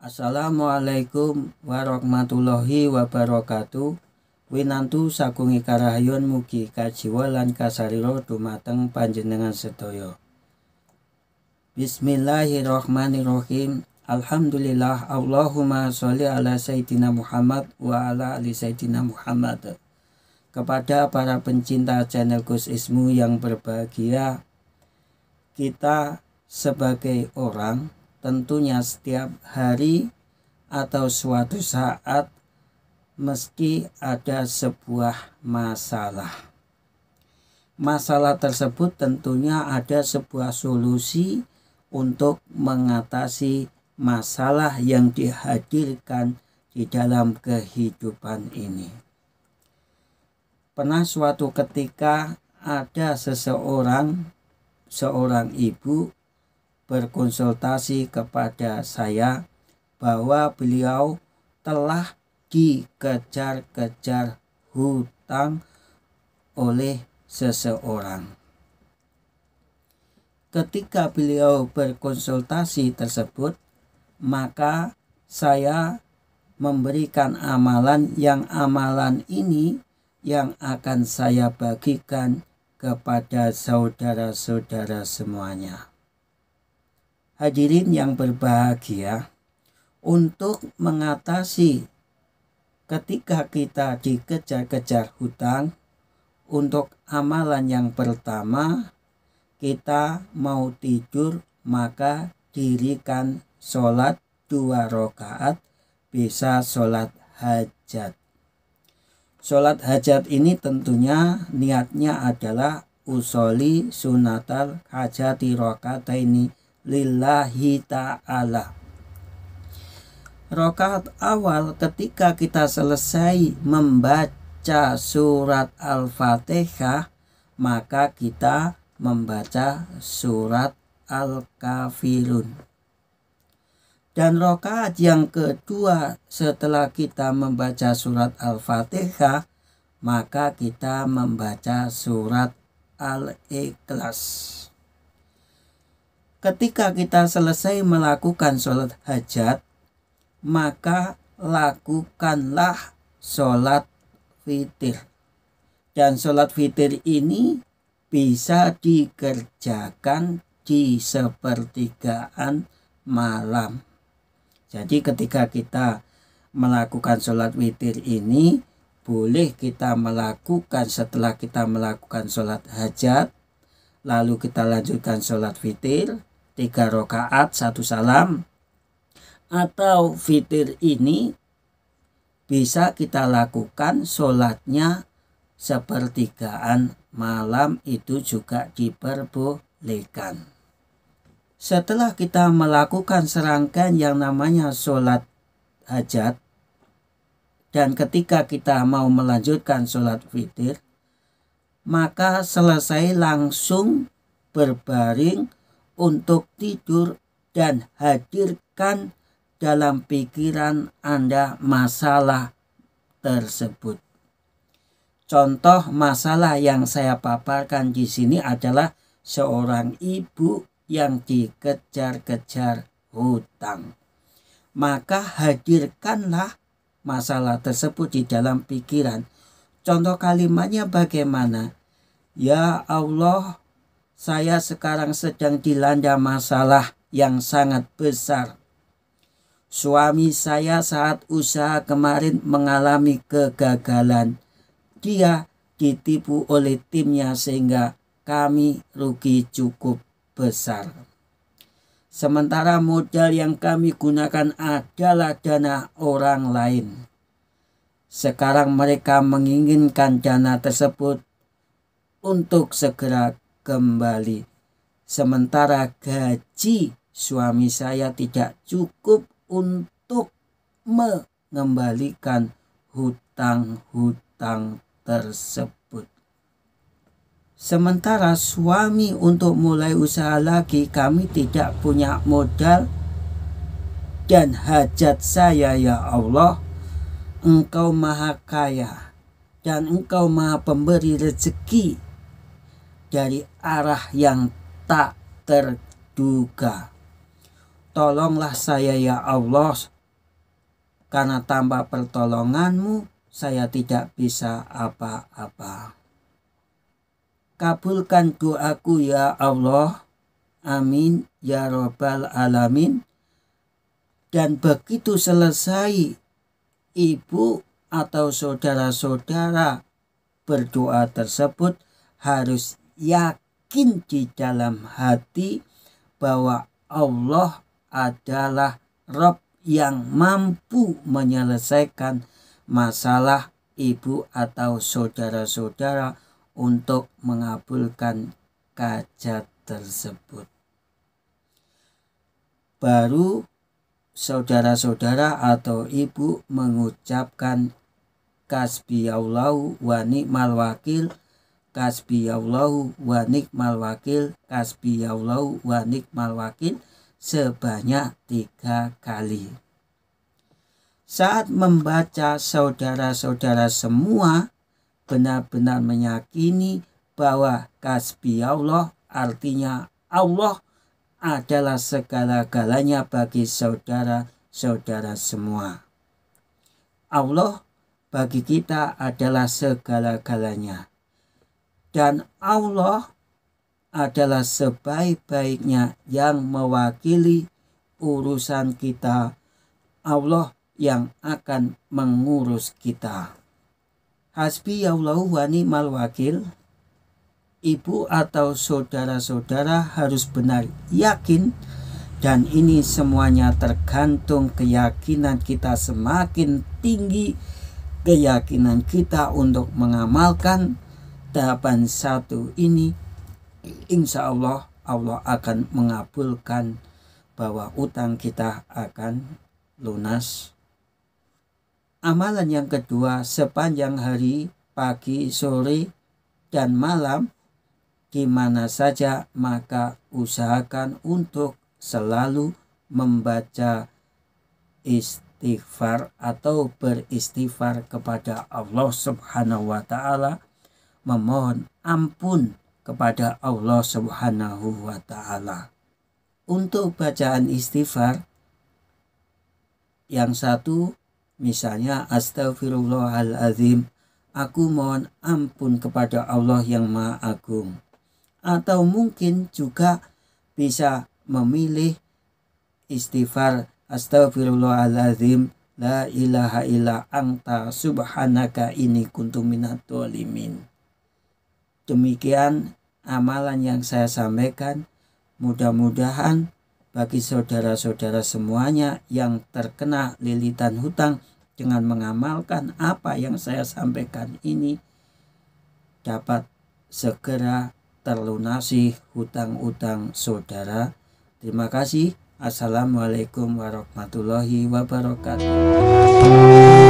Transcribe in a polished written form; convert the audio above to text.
Assalamualaikum warahmatullahi wabarakatuh. Winantu sakungi karahayun mugi kajiwa lan kasariro dumateng panjenengan sedaya. Bismillahirrahmanirrahim. Alhamdulillah, Allahumma sholli ala Sayyidina Muhammad wa ala ali Sayyidina Muhammad. Kepada para pencinta channel Gus Ismu yang berbahagia, kita sebagai orang tentunya setiap hari atau suatu saat mesti ada sebuah masalah. Masalah tersebut tentunya ada sebuah solusi untuk mengatasi masalah yang dihadirkan di dalam kehidupan ini. Pernah suatu ketika ada seorang ibu berkonsultasi kepada saya bahwa beliau telah dikejar-kejar hutang oleh seseorang. Ketika beliau berkonsultasi tersebut, maka saya memberikan amalan ini yang akan saya bagikan kepada saudara-saudara semuanya. Hadirin yang berbahagia, untuk mengatasi ketika kita dikejar-kejar hutang, untuk amalan yang pertama, kita mau tidur maka dirikan sholat 2 rakaat, bisa sholat hajat. Sholat hajat ini tentunya niatnya adalah usoli sunatal hajati rakaataini lillahi ta'ala. Rakaat awal ketika kita selesai membaca surat Al-Fatihah, maka kita membaca surat Al-Kafirun. Dan rakaat yang kedua setelah kita membaca surat Al-Fatihah, maka kita membaca surat Al-Ikhlas. Ketika kita selesai melakukan sholat hajat, maka lakukanlah sholat witir. Dan sholat witir ini bisa dikerjakan di sepertigaan malam. Jadi ketika kita melakukan sholat witir ini, boleh kita melakukan setelah kita melakukan sholat hajat, lalu kita lanjutkan sholat witir 3 rakaat 1 salam, atau witir ini bisa kita lakukan sholatnya sepertigaan malam, itu juga diperbolehkan. Setelah kita melakukan serangkaian yang namanya sholat hajat, dan ketika kita mau melanjutkan sholat witir, maka selesai langsung berbaring untuk tidur dan hadirkan dalam pikiran Anda masalah tersebut. Contoh masalah yang saya paparkan di sini adalah seorang ibu yang dikejar-kejar hutang. Maka hadirkanlah masalah tersebut di dalam pikiran. Contoh kalimatnya bagaimana? Ya Allah, saya sekarang sedang dilanda masalah yang sangat besar. Suami saya saat usaha kemarin mengalami kegagalan. Dia ditipu oleh timnya sehingga kami rugi cukup besar. Sementara modal yang kami gunakan adalah dana orang lain. Sekarang mereka menginginkan dana tersebut untuk segera kembali. Sementara gaji suami saya tidak cukup untuk mengembalikan hutang-hutang tersebut. Sementara suami untuk mulai usaha lagi, kami tidak punya modal. Dan hajat saya, ya Allah, Engkau maha kaya dan Engkau maha pemberi rezeki dari arah yang tak terduga. Tolonglah saya ya Allah karena tanpa pertolonganmu saya tidak bisa apa-apa. Kabulkan doaku ya Allah. Amin ya Rabbal Alamin. Dan begitu selesai ibu atau saudara-saudara berdoa tersebut, harus yakin di dalam hati bahwa Allah adalah Rabb yang mampu menyelesaikan masalah ibu atau saudara-saudara untuk mengabulkan hajat tersebut. Baru saudara-saudara atau ibu mengucapkan Hasbiyallahu wa ni'mal wakil, Hasbiyallahu wa ni'mal wakil, Hasbiyallahu wa ni'mal wakil sebanyak 3 kali. Saat membaca, saudara-saudara semua benar-benar meyakini bahwa Hasbiyallah artinya Allah adalah segala-galanya bagi saudara-saudara semua. Allah bagi kita adalah segala-galanya. Dan Allah adalah sebaik-baiknya yang mewakili urusan kita. Allah yang akan mengurus kita. Hasbiyallahu wa ni'mal wakil. Ibu atau saudara-saudara harus benar yakin, dan ini semuanya tergantung keyakinan kita. Semakin tinggi keyakinan kita untuk mengamalkan tahapan 1 ini, insya Allah Allah akan mengabulkan bahwa utang kita akan lunas. Amalan yang kedua, sepanjang hari, pagi, sore, dan malam, di mana saja, maka usahakan untuk selalu membaca istighfar atau beristighfar kepada Allah Subhanahu wa ta'ala, memohon ampun kepada Allah Subhanahu wa ta'ala. Untuk bacaan istighfar, yang satu misalnya Astaghfirullahaladzim, aku mohon ampun kepada Allah yang Maha Agung. Atau mungkin juga bisa memilih istighfar Astaghfirullahaladzim, la ilaha illa anta subhanaka inni kuntu minadz dzalimin. Demikian amalan yang saya sampaikan. Mudah-mudahan bagi saudara-saudara semuanya yang terkena lilitan hutang, dengan mengamalkan apa yang saya sampaikan ini, dapat segera terlunasi hutang-hutang saudara. Terima kasih. Assalamualaikum warahmatullahi wabarakatuh.